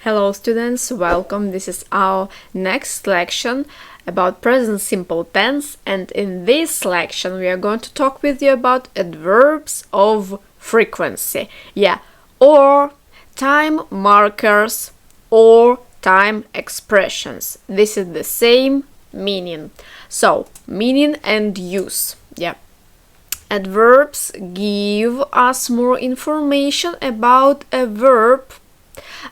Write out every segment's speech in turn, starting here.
Hello students, welcome. This is our next lection about present simple tense, and in this lection we are going to talk with you about adverbs of frequency. Or time markers or time expressions. This is the same meaning. So, meaning and use. Adverbs give us more information about a verb.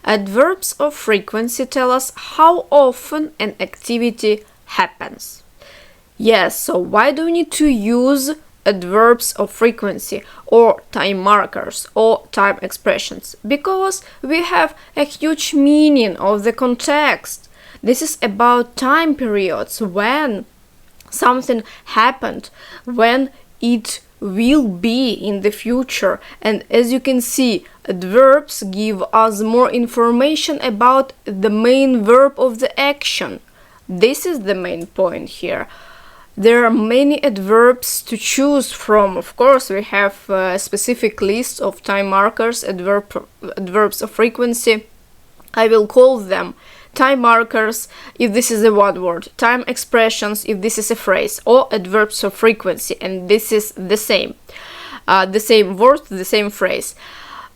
Adverbs of frequency tell us how often an activity happens. So why do we need to use adverbs of frequency or time markers or time expressions? Because we have a huge meaning of the context. This is about time periods when something happened, when it will be in the future, and as you can see, adverbs give us more information about the main verb of the action. This is the main point here. There are many adverbs to choose from. Of course, we have a specific list of time markers, adverbs of frequency. I will call them time markers if this is a one word, time expressions if this is a phrase, or adverbs of frequency, and this is the same word, the same phrase.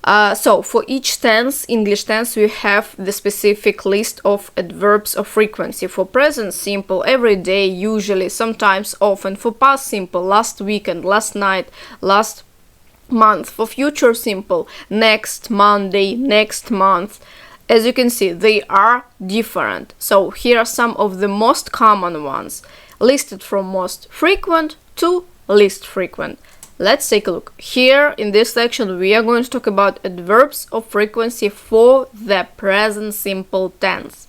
So for each tense, English tense, we have the specific list of adverbs of frequency. For present simple, every day, usually, sometimes, often. For past simple, last weekend, last night, last month. For future simple, next Monday, next month. As you can see, they are different. So here are some of the most common ones, listed from most frequent to least frequent. Let's take a look. Here in this section we are going to talk about adverbs of frequency for the present simple tense.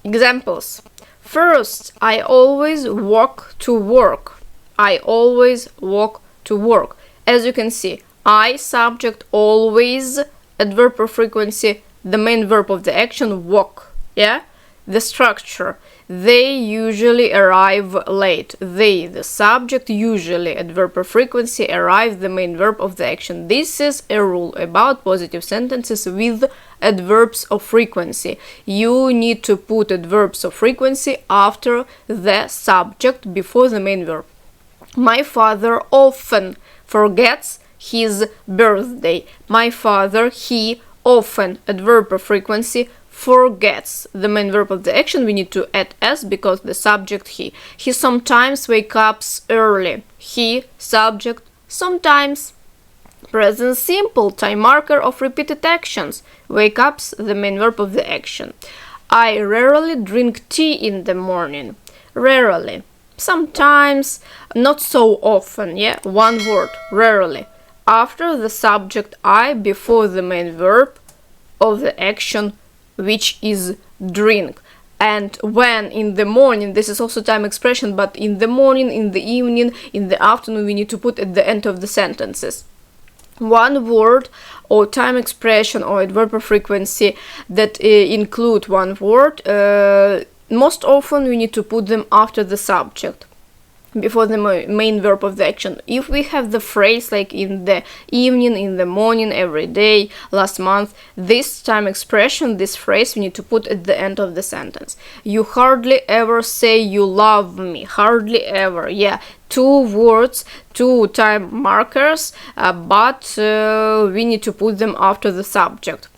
Examples. First, I always walk to work. I always walk to work. As you can see, I, subject, always, adverb of frequency, the main verb of the action, walk. The structure. They usually arrive late. They, the subject, usually, adverb of frequency, arrive, the main verb of the action. This is a rule about positive sentences with adverbs of frequency. You need to put adverbs of frequency after the subject before the main verb. My father often forgets his birthday. My father, he, often, adverb of frequency, forgets, the main verb of the action. We need to add s because the subject he. He sometimes wakes up early. He, subject, sometimes. Present simple, time marker of repeated actions. Wake up's the main verb of the action. I rarely drink tea in the morning. Rarely. Sometimes, not so often. One word, rarely. After the subject I, before the main verb of the action, which is drink. And when, in the morning, this is also time expression, but in the morning, in the evening, in the afternoon, we need to put at the end of the sentences. One word or time expression or adverb of frequency that include one word, most often we need to put them after the subject, before the main verb of the action. If we have the phrase like in the evening, in the morning, every day, last month, this time expression, this phrase, we need to put at the end of the sentence. You hardly ever say you love me. Hardly ever. Two words, two time markers, but we need to put them after the subject.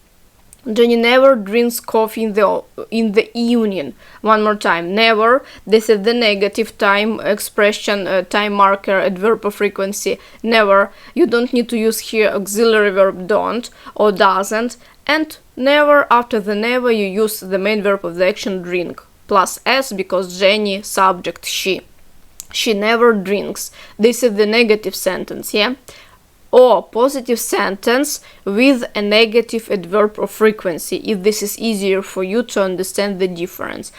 Jenny never drinks coffee in the evening. One more time, never. This is the negative time expression, time marker, adverb of frequency, never. You don't need to use here auxiliary verb don't or doesn't. And never, after the never, you use the main verb of the action, drink, plus s because Jenny, subject, she. She never drinks. This is the negative sentence, or positive sentence with a negative adverb of frequency, if this is easier for you to understand the difference.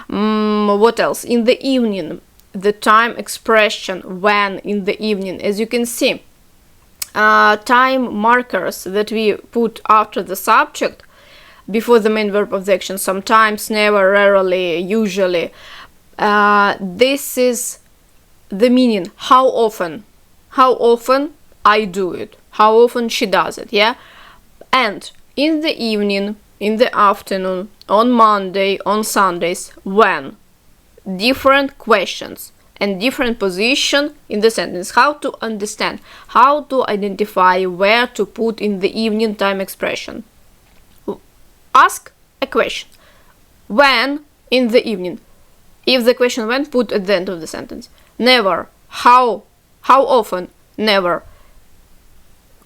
What else? In the evening, the time expression when, in the evening, as you can see, time markers that we put after the subject before the main verb of the action, sometimes, never, rarely, usually. This is the meaning, how often I do it, how often she does it, And in the evening, in the afternoon, on Monday, on Sundays, when. Different questions and different position in the sentence. How to understand, how to identify where to put in the evening time expression. Ask a question. When in the evening? If the question when, put at the end of the sentence. Never. How often? Never.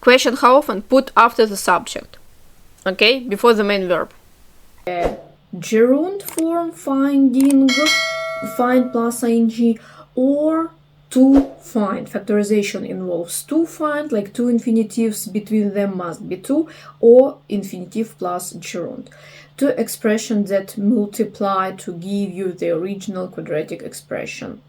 Question how often, put after the subject. Okay, before the main verb. Gerund form finding, find plus ing, or to find. Factorization involves to find, like two infinitives, between them must be two, or infinitive plus gerund. Two expressions that multiply to give you the original quadratic expression.